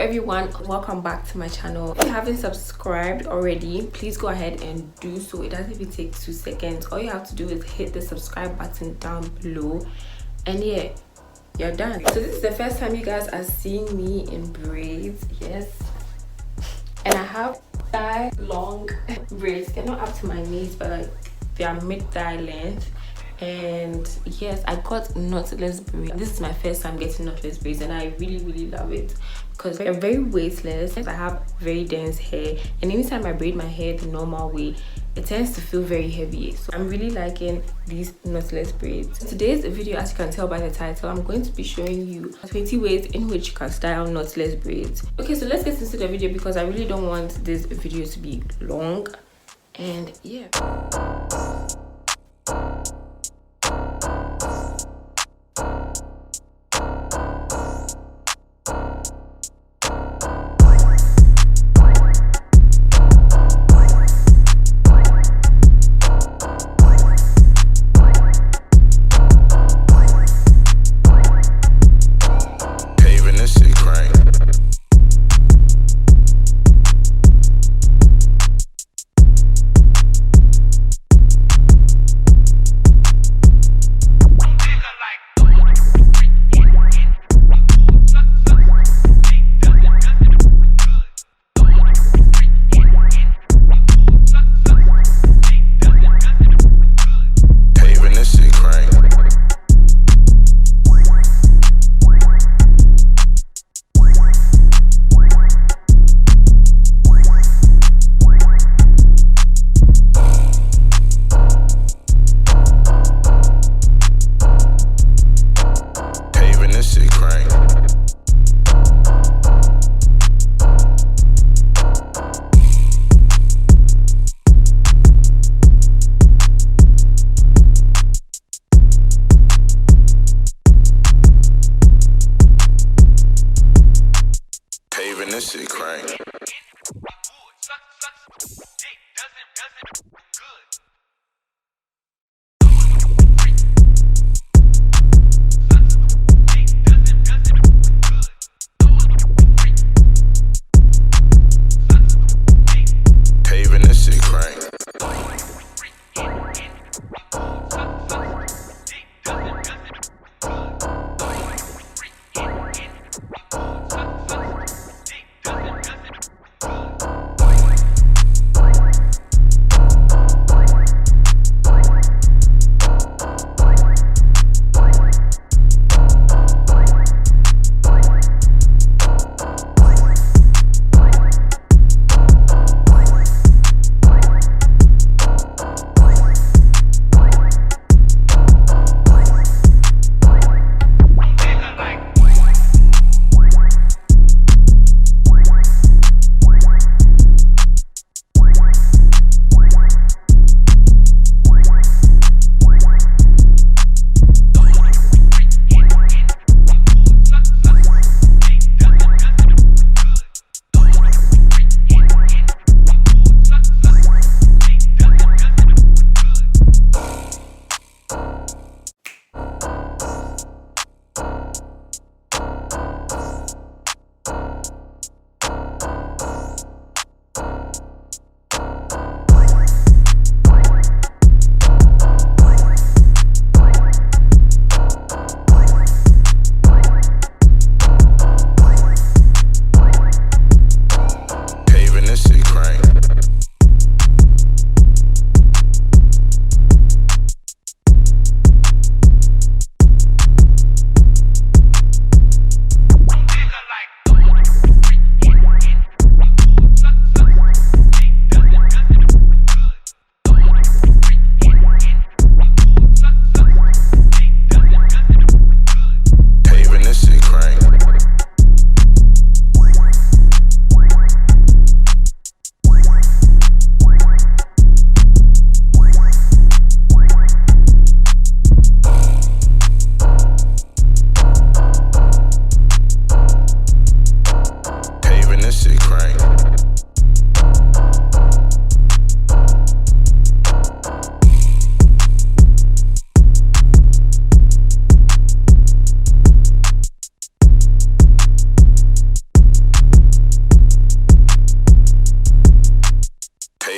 everyone, welcome back to my channel. If you haven't subscribed already, please go ahead and do so. It doesn't even take 2 seconds. All you have to do is hit the subscribe button down below, and yeah, you're done. So this is the first time you guys are seeing me in braids. Yes, and I have thigh long braids. They're not up to my knees, but like they are mid-thigh length. And yes, I got knotless braids. This is my first time getting knotless braids, and I really love it because they're very weightless. I have very dense hair, and anytime I braid my hair the normal way, it tends to feel very heavy. So I'm really liking these knotless braids. Today's video, as you can tell by the title, I'm going to be showing you 20 ways in which you can style knotless braids. Okay, so let's get into the video because I really don't want this video to be long. And yeah,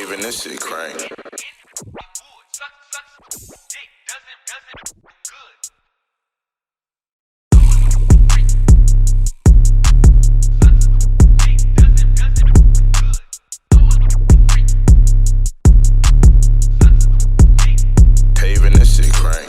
Paving this shit crank. Paving this shit crank.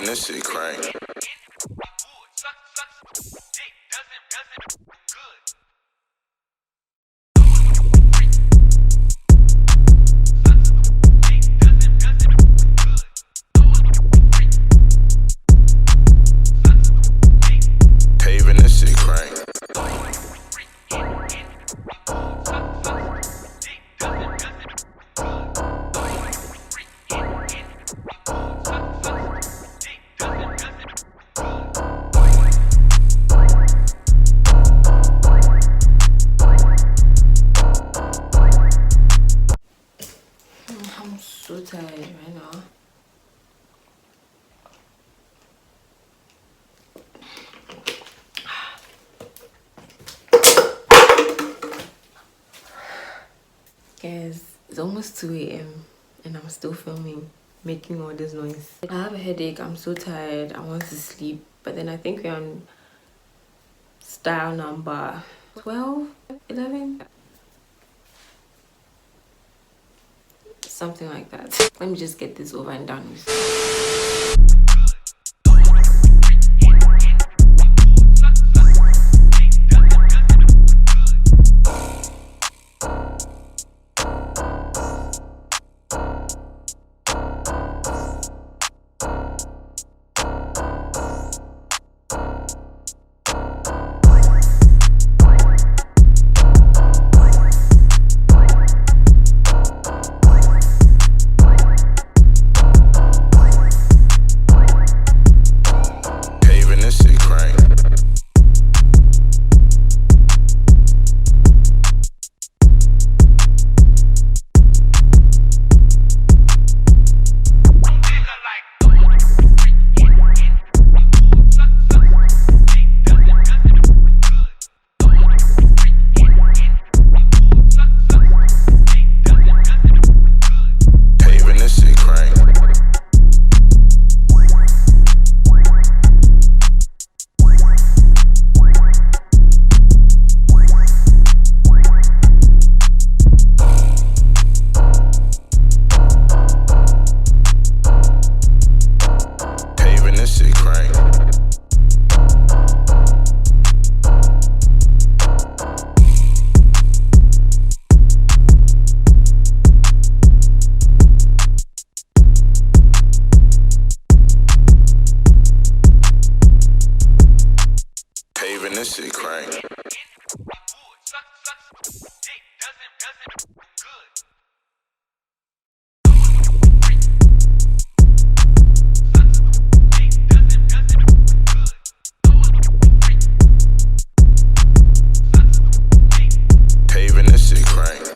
This shit crank. Paving this shit crank. I'm so tired right now. Guys, it's almost 2 a.m. and I'm still filming, making all this noise. I have a headache, I'm so tired, I want to sleep. But then I think we're on style number 12, 11? Something like that. Let me just get this over and done with. this shit crank. Paving this shit crank.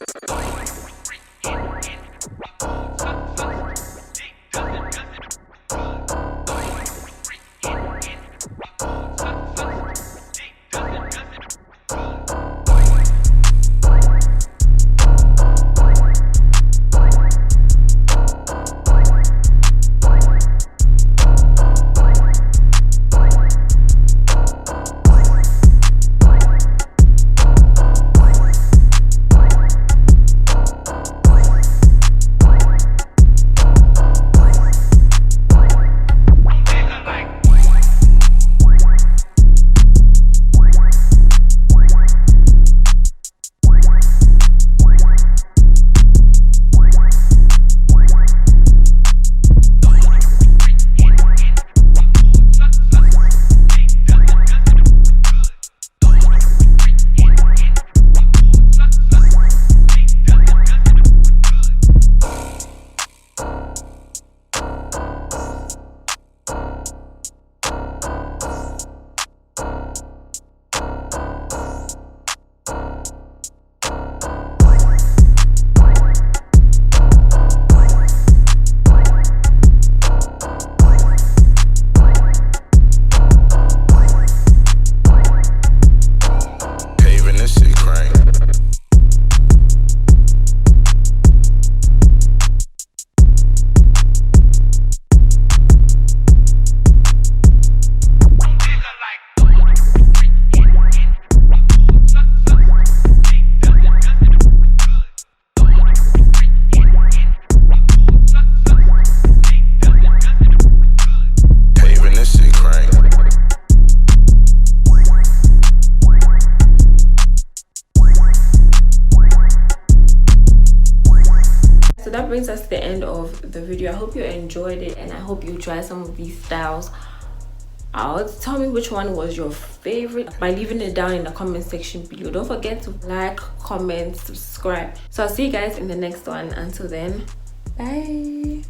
That brings us to the end of the video. I hope you enjoyed it, and I hope you try some of these styles out. Tell me which one was your favorite by leaving it down in the comment section below. Don't forget to like, comment, subscribe. So I'll see you guys in the next one. Until then, bye.